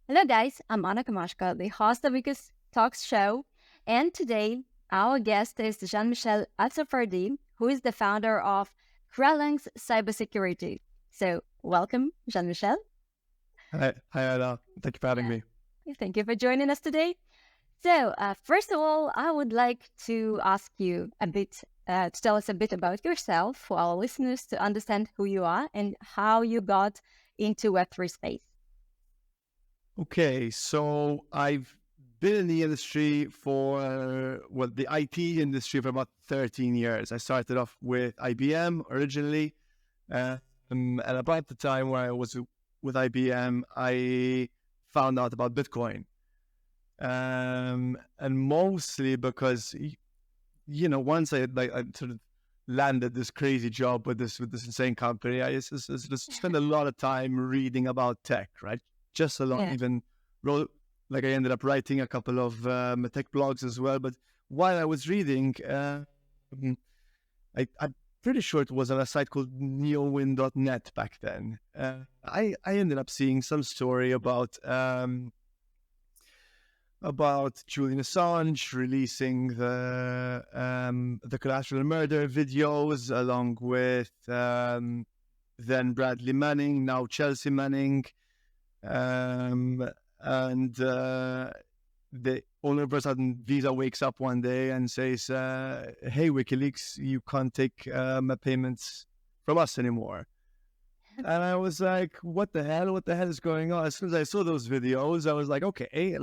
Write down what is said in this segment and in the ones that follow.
Hello, guys. I'm Anna Komashko, the host of Week's Talks show. And today, our guest is Jean-Michel Azzopardi, who is the founder of Kralanx Cybersecurity. So, welcome, Jean-Michel. Hi, Anna. Thank you for having me. Thank you for joining us today. So, first of all, I would like to ask you a bit to tell us a bit about yourself for our listeners to understand who you are and how you got into Web3 space. Okay, so I've been in the industry for, the IT industry for about 13 years. I started off with IBM originally. And about the time where I was with IBM, I found out about Bitcoin. And mostly because, once I sort of landed this crazy job with this insane company, I just spent a lot of time reading about tech, right? Just a lot. Yeah. Even wrote, I ended up writing a couple of tech blogs as well. But while I was reading, I'm pretty sure it was on a site called neowin.net back then. I ended up seeing some story about Julian Assange releasing the collateral murder videos, along with then Bradley Manning, now Chelsea Manning. And the owner of a sudden Visa wakes up one day and says, "Hey, WikiLeaks, you can't take payments from us anymore." And I was like, "What the hell? What the hell is going on?" As soon as I saw those videos, I was like, "Okay,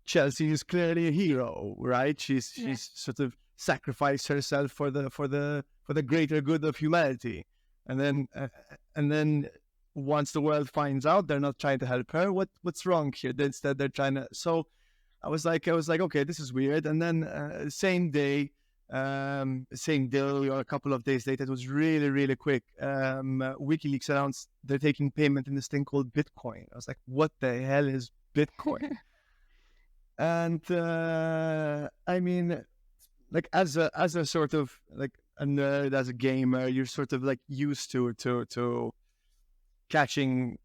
Chelsea is clearly a hero, right? She's sort of sacrificed herself for the greater good of humanity." And then once the world finds out, they're not trying to help her. What's wrong here? Instead, they're trying to. So I was like, okay, this is weird. And then same day, or a couple of days later, it was really, really quick. WikiLeaks announced they're taking payment in this thing called Bitcoin. I was like, what the hell is Bitcoin? And I mean, as a sort of a nerd, as a gamer, you're sort of used to catching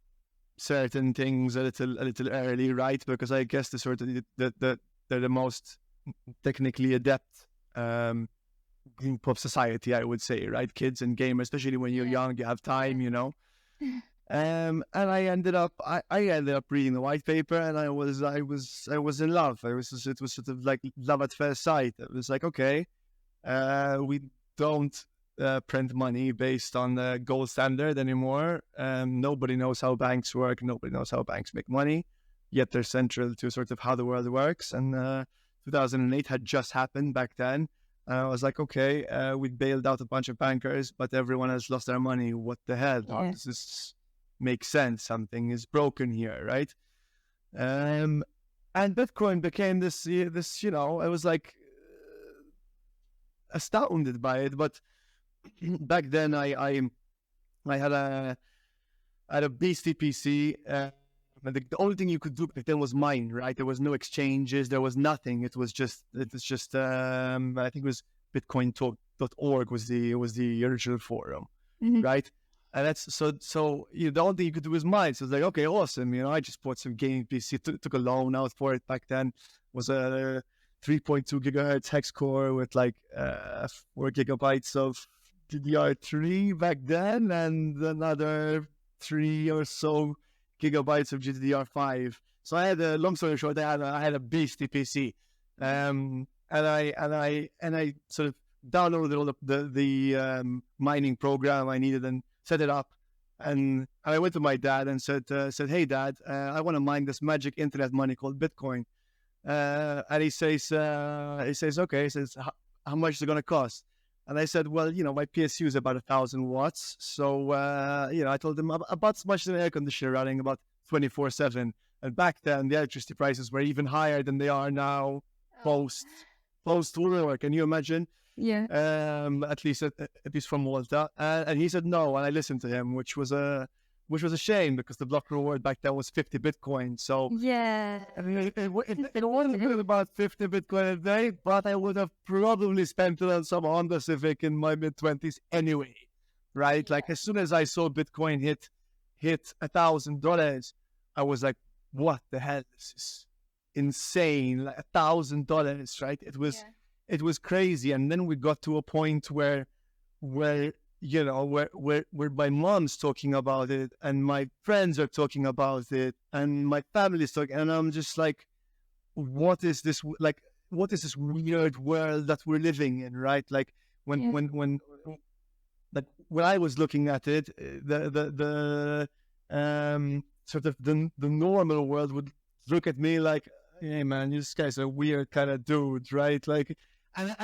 certain things a little early, right? Because I guess they're the most technically adept group of society, I would say, right? Kids and gamers, especially when you're young, you have time, And I ended up reading the white paper, and I was in love. It was sort of like love at first sight. It was like, okay, we don't print money based on the gold standard anymore. Nobody knows how banks work. Nobody knows how banks make money, yet they're central to sort of how the world works. And 2008 had just happened back then. I was like, okay, we bailed out a bunch of bankers, but everyone has lost their money. What the hell? How does this make sense? Something is broken here, right? And Bitcoin became this, I was like astounded by it. But back then, I had a beastie PC. The only thing you could do back then was mine, right? There was no exchanges. There was nothing. It was just I think it was bitcointalk.org was the original forum, right? And that's so the only thing you could do was mine. So it's like, okay, awesome. I just bought some gaming PC, took a loan out for it back then. Was a 3.2 gigahertz hex core with 4 gigabytes of DDR3 back then, and another 3 or so gigabytes of GDDR5. So I had long story short, I had a beastie PC, and I sort of downloaded all the mining program I needed and set it up, and I went to my dad and said, "Hey, Dad, I want to mine this magic internet money called Bitcoin." And he says, "Okay." He says, "How much is it going to cost?" And I said, "Well, my PSU is about 1,000 watts. So, I told him about as much as an air conditioner running about 24/7. And back then, the electricity prices were even higher than they are now post war. Can you imagine? Yeah. At least from Malta. And he said no, and I listened to him, which was which was a shame because the block reward back then was 50 Bitcoin. So Yeah. I mean, it wasn't good about 50 Bitcoin a day, but I would have probably spent it on some Honda Civic in my mid-20s anyway, right? Like as soon as I saw Bitcoin hit $1,000, I was like, what the hell? This is insane. Like $1,000, right? It was crazy. And then we got to a point where you know, where my mom's talking about it and my friends are talking about it and my family's talking, and I'm just like, what is this weird world that we're living in, right? Like when I was looking at it, the sort of the normal world would look at me like, hey man, this guy's a weird kind of dude, right? Like, and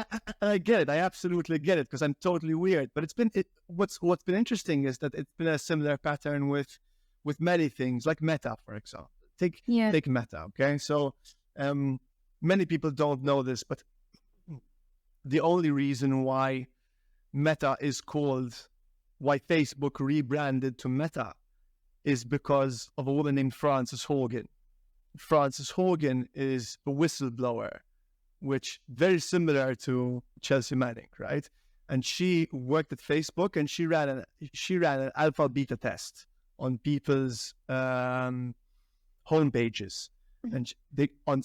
I get it. I absolutely get it because I'm totally weird. But what's been interesting is that it's been a similar pattern with many things, like Meta, for example. Take Meta, okay? So many people don't know this, but the only reason why Facebook rebranded to Meta is because of a woman named Frances Hogan. Frances Hogan is a whistleblower, which very similar to Chelsea Manning, right? And she worked at Facebook and she ran an alpha beta test on people's home pages, and they on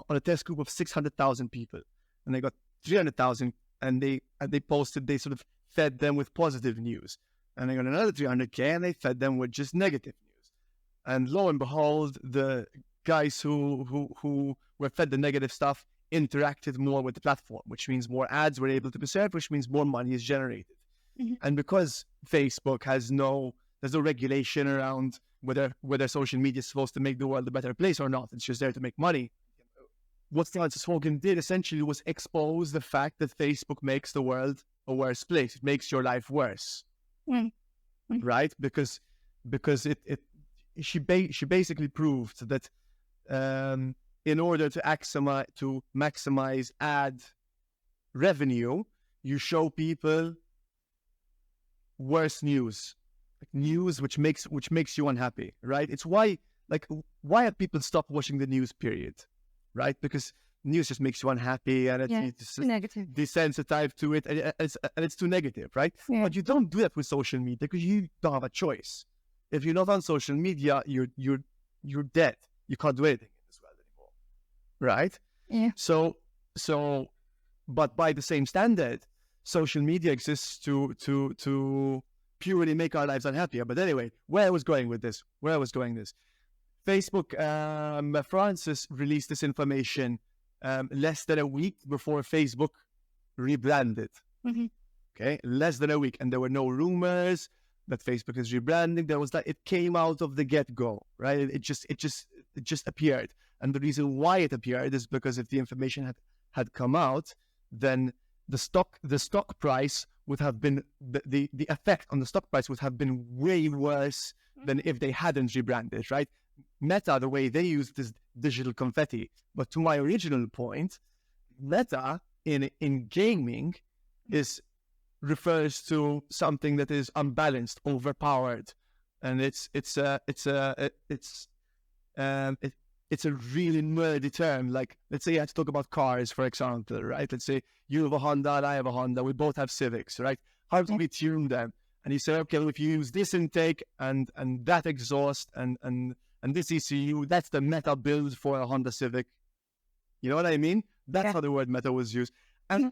a test group of 600,000 people, and they got 300,000, and they posted, they sort of fed them with positive news, and they got another 300K and they fed them with just negative news, and lo and behold, the guys who were fed the negative stuff interacted more with the platform, which means more ads were able to be served, which means more money is generated. And because Facebook there's no regulation around whether social media is supposed to make the world a better place or not, it's just there to make money. What Frances Hogan did essentially was expose the fact that Facebook makes the world a worse place. It makes your life worse, right? Because she basically proved that in order to maximize ad revenue, you show people worse news, like news which makes you unhappy, right? It's why have people stopped watching the news, period, right? Because news just makes you unhappy, and it's too negative, desensitized to it, and it's too negative, right? But you don't do that with social media because you don't have a choice. If you're not on social media, you're dead. You can't do anything in this world anymore, right? Yeah. So, but by the same standard, social media exists to purely make our lives unhappier. But anyway, where I was going this, Facebook, Francis released this information less than a week before Facebook rebranded. Okay, less than a week, and there were no rumors that Facebook is rebranding. There was that it came out of the get-go, right? It just appeared, and the reason why it appeared is because if the information had come out, then the stock price would have been the effect on the stock price would have been way worse than if they hadn't rebranded, right? Meta, the way they use this digital confetti, but to my original point, Meta in gaming refers to something that is unbalanced, overpowered, and it's a really nerdy term. Like, let's say you had to talk about cars, for example, right? Let's say you have a Honda and I have a Honda. We both have Civics, right? How do we tune them? And you say, okay, well, if you use this intake and that exhaust and this ECU, that's the Meta build for a Honda Civic. You know what I mean? That's how the word Meta was used. And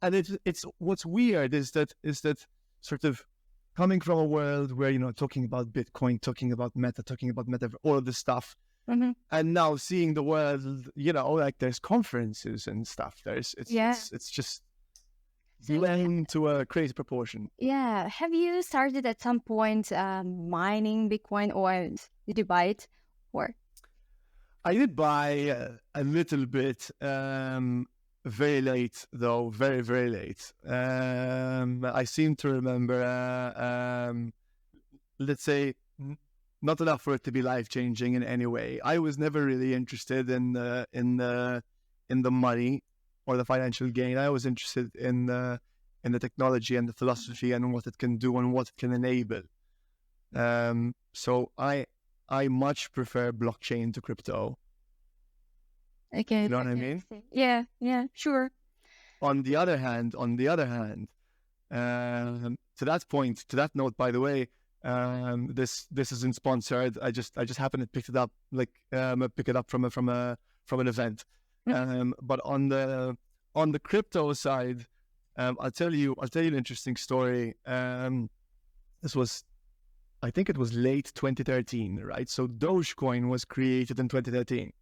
it's what's weird is that sort of coming from a world where, you know, talking about Bitcoin, talking about Meta, all of this stuff, and now seeing the world, you know, like there's conferences and stuff. It's just blown to a crazy proportion. Yeah. Have you started at some point mining Bitcoin, or did you buy it? Or I did buy a little bit. Very late, though, very, very late. I seem to remember, let's say, not enough for it to be life-changing in any way. I was never really interested in the money or the financial gain. I was interested in the technology and the philosophy and what it can do and what it can enable. So I much prefer blockchain to crypto. Okay. You know what I mean? Yeah, sure. On the other hand, to that note, by the way, this isn't sponsored. I just happened to pick it up, pick it up from an event. But on the crypto side, I'll tell you an interesting story. I think it was late 2013, right? So Dogecoin was created in 2013.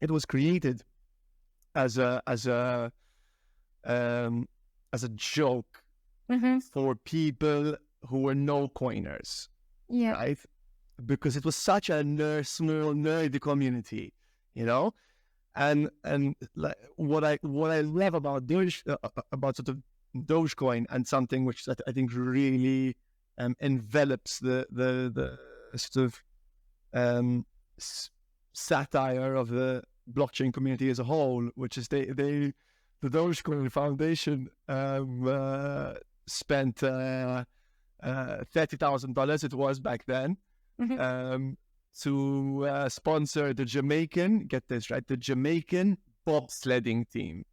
It was created as a joke for people who were no coiners, right? Because it was such a small nerdy community, you know. And like, what I love about about sort of Dogecoin, and something which I think really envelops the sort of satire of the blockchain community as a whole, which is the Dogecoin Foundation spent $30,000, it was back then, to sponsor the Jamaican, get this right, the Jamaican bobsledding team,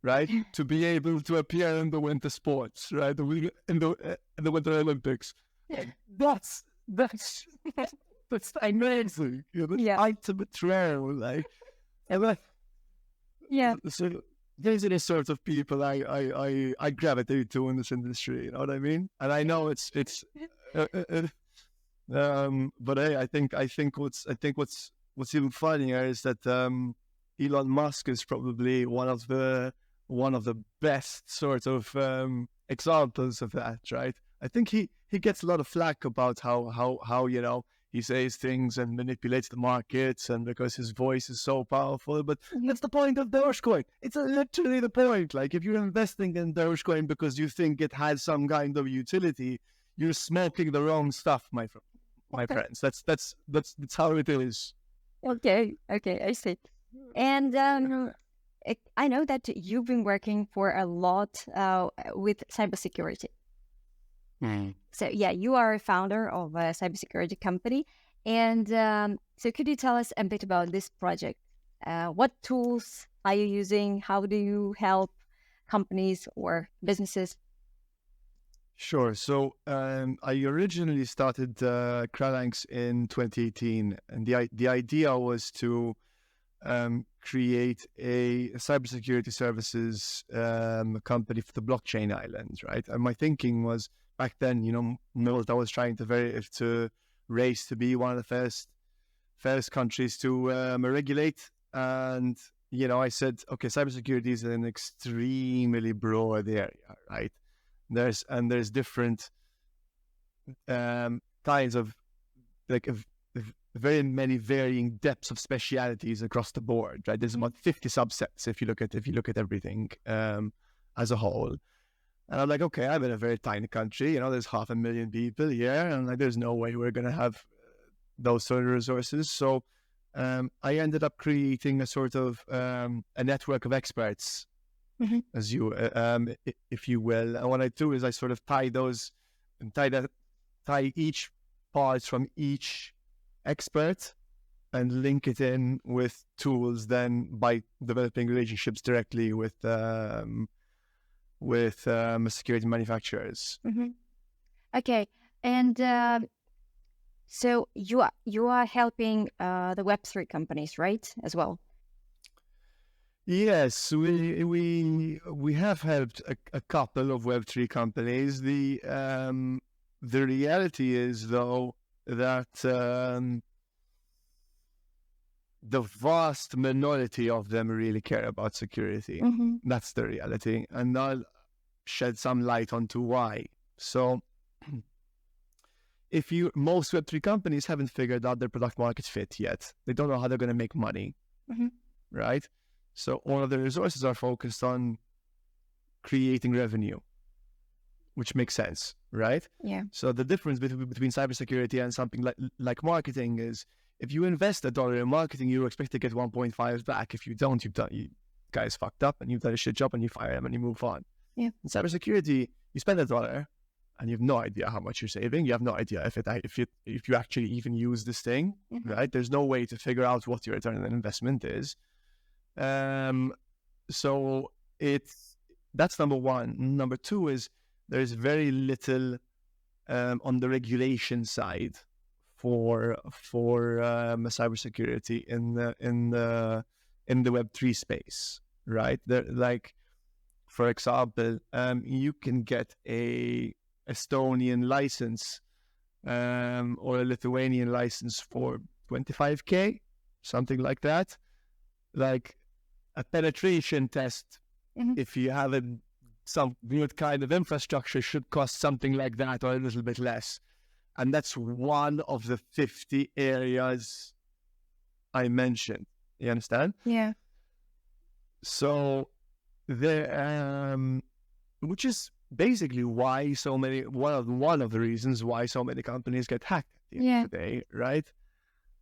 right, to be able to appear in the winter sports, right, in the Winter Olympics. That's amazing. You know, ultimate rare, like, so these are the sorts of people I gravitate to in this industry. You know what I mean? And I know it's but hey, I think what's even funnier is that Elon Musk is probably one of the best sort of examples of that, right? I think he gets a lot of flack about how you know, he says things and manipulates the markets, and because his voice is so powerful. But that's the point of Dogecoin. It's literally the point. Like, if you're investing in Dogecoin because you think it has some kind of utility, you're smoking the wrong stuff, my friends. That's how it is. Okay, I see. And I know that you've been working for a lot with cybersecurity. So yeah, you are a founder of a cybersecurity company. And so could you tell us a bit about this project? What tools are you using? How do you help companies or businesses? Sure. So I originally started Kralanx in 2018, and the idea was to create a cybersecurity services company for the blockchain islands, right? And my thinking was, back then, you know, Malta was trying to race to be one of the first countries to regulate. And, you know, I said, okay, cybersecurity is an extremely broad area, right? There's different kinds of, like, very many varying depths of specialities across the board, right? There's about 50 subsets if you look at everything as a whole. And I'm like, okay, I'm in a very tiny country, you know, there's 500,000 people here, and like, there's no way we're gonna have those sort of resources. So I ended up creating a sort of a network of experts, as you if you will. And what I do is I sort of tie each part from each expert and link it in with tools, then by developing relationships directly with security manufacturers. Okay, and so you are helping the Web3 companies, right, as well? Yes, we have helped a couple of Web3 companies. The reality is, though, that the vast minority of them really care about security. That's the reality, and I'll shed some light onto why. So, most Web3 companies haven't figured out their product market fit yet. They don't know how they're going to make money, right? So all of the resources are focused on creating revenue, which makes sense, right? Yeah. So the difference between cybersecurity and something like marketing is, if you invest $1 in marketing, you expect to get 1.5 back. If you don't, you guys fucked up and you've done a shit job, and you fire them and you move on. Yeah. In cybersecurity, you spend $1, and you have no idea how much you're saving. You have no idea if you actually even use this thing, right? There's no way to figure out what your return on investment is. So that's number one. Number two is there's very little on the regulation side for cybersecurity in the Web3 space, right? Like, for example, you can get a Estonian license or a Lithuanian license for 25K, something like that. Like a penetration test, if you have some weird kind of infrastructure, should cost something like that or a little bit less. And that's one of the 50 areas I mentioned. You understand? Yeah. So there, which is basically why so many, one of the reasons why so many companies get hacked at the end of the day, right?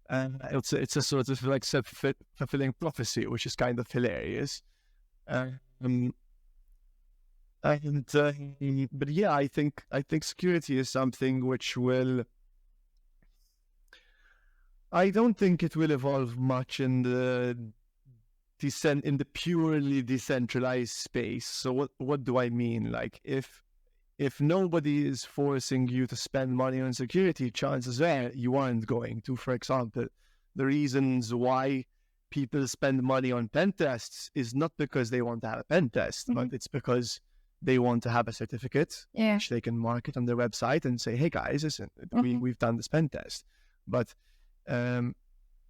And it's a sort of like self-fulfilling prophecy, which is kind of hilarious. But yeah, I think security is something which will. I don't think it will evolve much in the purely decentralized space. So what do I mean? Like if nobody is forcing you to spend money on security, chances are you aren't going to. For example, the reasons why people spend money on pen tests is not because they want to have a pen test, but it's because they want to have a certificate which they can market on their website and say, hey guys, listen, we've done this pen test. But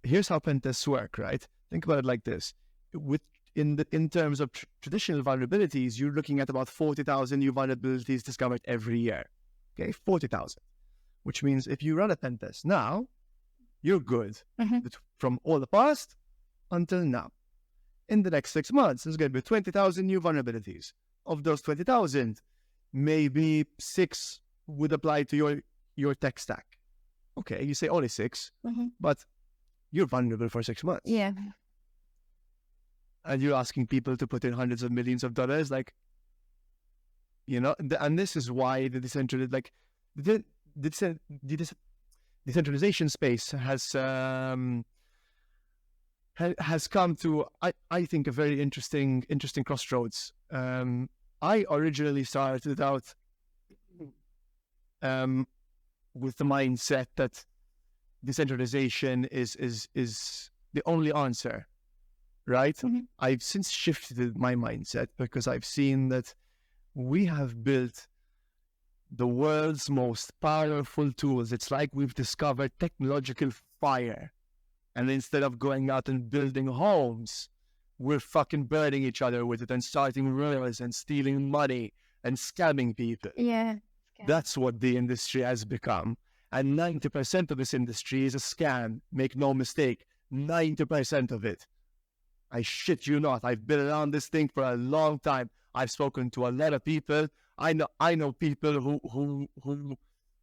here's how pen tests work, right? Think about it like this. In terms of traditional vulnerabilities, you're looking at about 40,000 new vulnerabilities discovered every year. Okay, 40,000. Which means if you run a pen test now, you're good from all the past until now. In the next 6 months, there's going to be 20,000 new vulnerabilities. Of those 20,000, maybe 6 would apply to your tech stack. Okay, you say only 6, but you're vulnerable for 6 months. Yeah. And you're asking people to put in hundreds of millions of dollars, like, you know, and this is why the decentralization space has come to, I think, a very interesting crossroads. I originally started out with the mindset that decentralization is the only answer, right? I've since shifted my mindset because I've seen that we have built the world's most powerful tools. It's like we've discovered technological fire. And instead of going out and building homes, we're fucking burning each other with it and starting wars and stealing money and scamming people. Yeah. That's what the industry has become. And 90% of this industry is a scam. Make no mistake, 90% of it. I shit you not. I've been around this thing for a long time. I've spoken to a lot of people. I know people who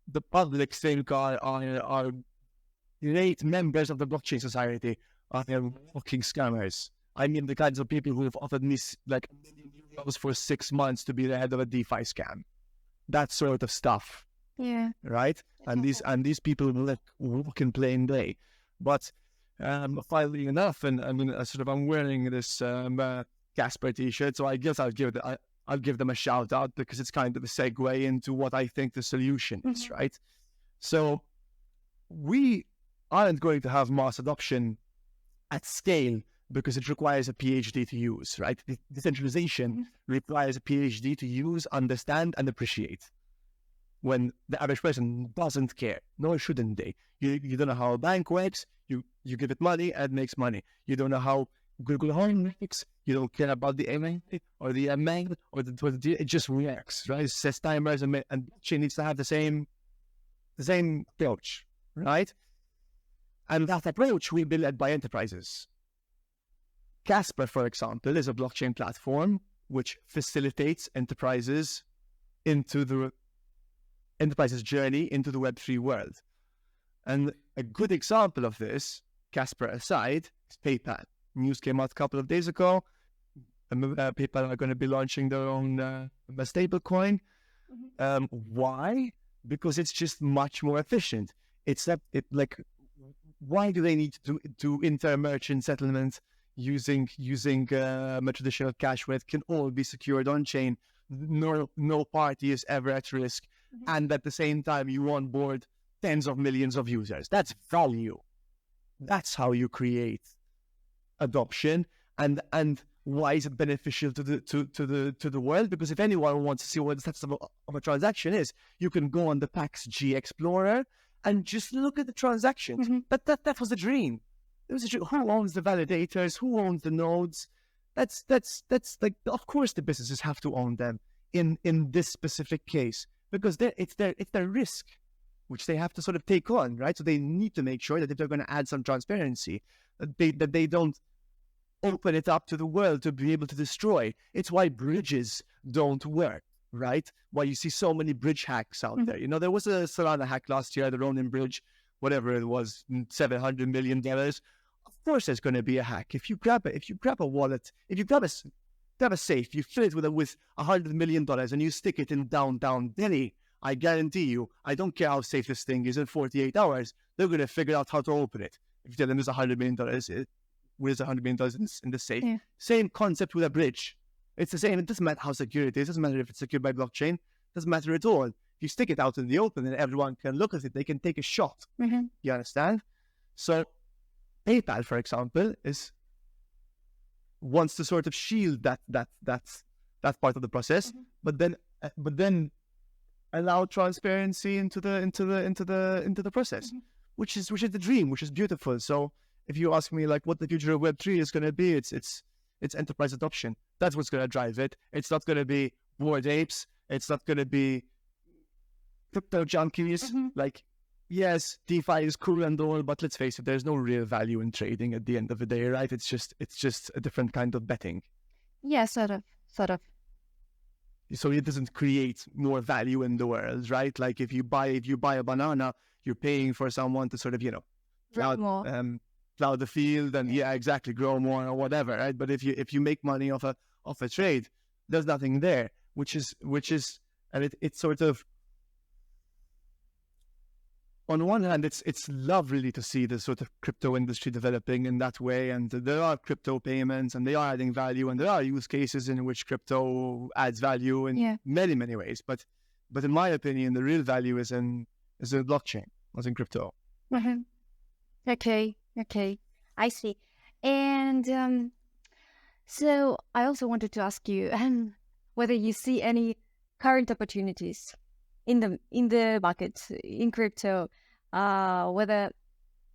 the public think are great members of the blockchain society are fucking scammers. I mean, the kinds of people who have offered me like $1 million for 6 months to be the head of a DeFi scam. That sort of stuff. Yeah. Right? And these people will walk in plain day. But finally enough, and I mean, I'm wearing this Casper t-shirt, so I guess I'll give them a shout out because it's kind of a segue into what I think the solution is, right? So we aren't going to have mass adoption at scale because it requires a PhD to use, right? Decentralization requires a PhD to use, understand, and appreciate. When the average person doesn't care, nor shouldn't they. You don't know how a bank works. You give it money, and it makes money. You don't know how Google Home works. You don't care about the MA or the MA or the it just works, right? It sets timers and blockchain needs to have the same approach, right? And that approach will be led by enterprises. Casper, for example, is a blockchain platform which facilitates enterprises into the enterprise's journey into the Web3 world. And a good example of this, Casper aside, is PayPal. News came out a couple of days ago. PayPal are going to be launching their own stable coin. Why? Because it's just much more efficient. It's that it like, why do they need to do inter-merchant settlements using a traditional cash where it can all be secured on chain? No party is ever at risk, and at the same time you onboard tens of millions of users. That's value. That's how you create adoption. And why is it beneficial to the world? Because if anyone wants to see what the status of a transaction is, you can go on the Pax G Explorer and just look at the transactions. That was the dream. It was a dream. Who owns the validators? Who owns the nodes? That's like, of course the businesses have to own them in this specific case, because it's their risk, which they have to sort of take on, right? So they need to make sure that if they're going to add some transparency, that they don't open it up to the world to be able to destroy. It's why bridges don't work, right? Why you see so many bridge hacks out there. You know, there was a Solana hack last year, the Ronin bridge, whatever it was, $700 million. Of course, there's going to be a hack. If you grab a wallet, if you grab a safe, you fill it with $100 million and you stick it in downtown Delhi, I guarantee you, I don't care how safe this thing is, in 48 hours, they're going to figure out how to open it. If you tell them there's $100 million, where's $100 million in the safe? Yeah. Same concept with a bridge. It's the same. It doesn't matter how secure it is. It doesn't matter if it's secured by blockchain. It doesn't matter at all. If you stick it out in the open and everyone can look at it, they can take a shot. You understand? So PayPal, for example, wants to sort of shield that part of the process, but then allow transparency into the process, which is the dream, which is beautiful. So if you ask me like what the future of Web3 is going to be, it's enterprise adoption. That's what's going to drive it. It's not going to be Bored Apes. It's not going to be crypto junkies. Like, yes, DeFi is cool and all, but let's face it, there's no real value in trading at the end of the day, right? It's just a different kind of betting. Yeah, sort of. So it doesn't create more value in the world, right? Like if you buy a banana, you're paying for someone to sort of, plow the field and exactly, grow more or whatever, right? But if you make money off a trade, there's nothing there, which is and it's sort of, on one hand, it's lovely to see the sort of crypto industry developing in that way, and there are crypto payments, and they are adding value, and there are use cases in which crypto adds value in many, many ways. But in my opinion, the real value is in blockchain, not in crypto. Okay, I see. And so I also wanted to ask you whether you see any current opportunities in the market, in crypto, whether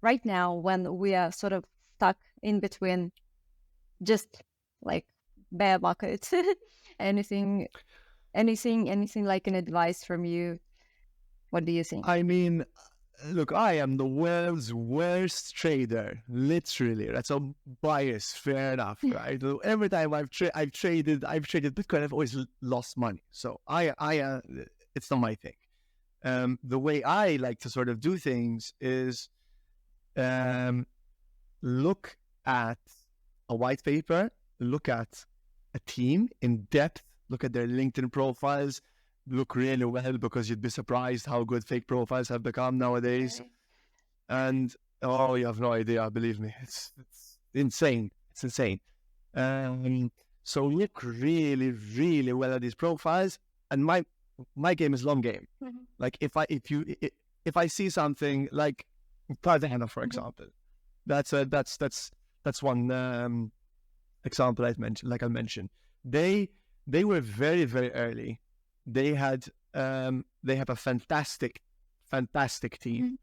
right now, when we are sort of stuck in between just like bear markets, anything like an advice from you? What do you think? I mean, look, I am the world's worst trader, literally. That's a bias, fair enough, right? Every time I've traded Bitcoin, I've always lost money. So it's not my thing. The way I like to sort of do things is look at a white paper, look at a team in depth, look at their LinkedIn profiles, look really well, because you'd be surprised how good fake profiles have become nowadays. Okay. And you have no idea, believe me, it's insane. It's insane. So look really, really well at these profiles, and my game is long game. Like if I see something like Cardano, for example, that's one example I mentioned. They were very, very early. They have a fantastic team.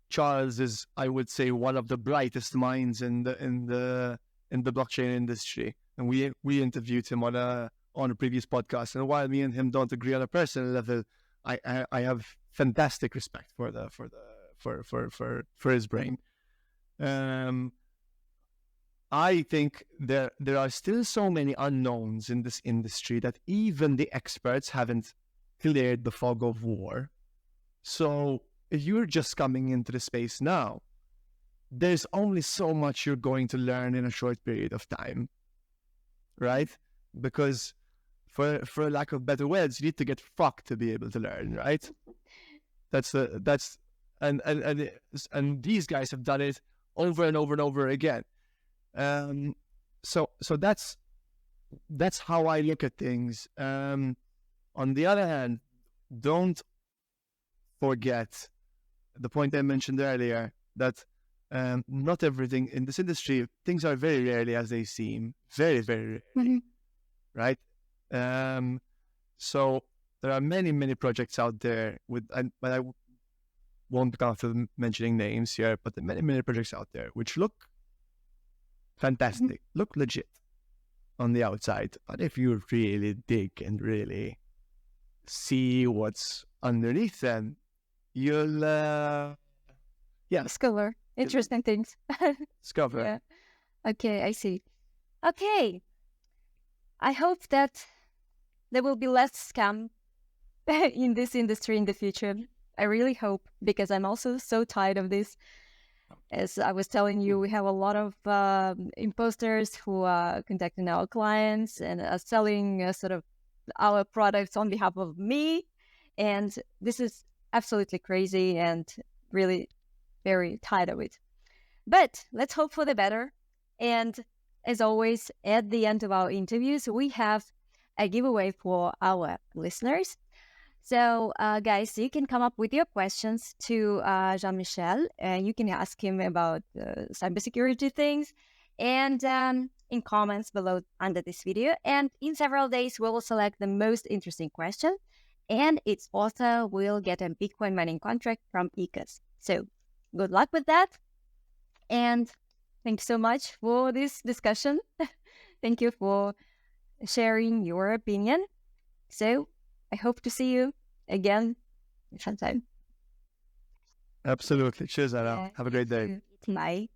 Charles is, I would say, one of the brightest minds in the blockchain industry, and we interviewed him on a previous podcast. And while me and him don't agree on a personal level, I have fantastic respect for his brain. I think there are still so many unknowns in this industry that even the experts haven't cleared the fog of war. So if you're just coming into the space now, there's only so much you're going to learn in a short period of time, right? Because for lack of better words, you need to get fucked to be able to learn, right? And these guys have done it over and over and over again. So that's how I look at things. On the other hand, don't forget the point I mentioned earlier, that not everything in this industry, things are very rarely as they seem. Very, very rarely, right? So there are many projects out there but I won't go through mentioning names here, but there are many projects out there which look fantastic, look legit on the outside. But if you really dig and really see what's underneath them, you'll discover interesting things. Discover. Yeah. Okay, I see. Okay. I hope that there will be less scam in this industry in the future. I really hope, because I'm also so tired of this. As I was telling you, we have a lot of imposters who are contacting our clients and are selling sort of our products on behalf of me. And this is absolutely crazy and really very tired of it. But let's hope for the better. And as always, at the end of our interviews, we have a giveaway for our listeners. So, guys, you can come up with your questions to Jean-Michel. You can ask him about cybersecurity things and in comments below under this video. And in several days, we will select the most interesting question, and its author will get a Bitcoin mining contract from ECAS. So, good luck with that. And thank you so much for this discussion. Thank you for sharing your opinion. So, I hope to see you again sometime. Absolutely. Cheers, Anna. Yeah. Have a great day. Bye.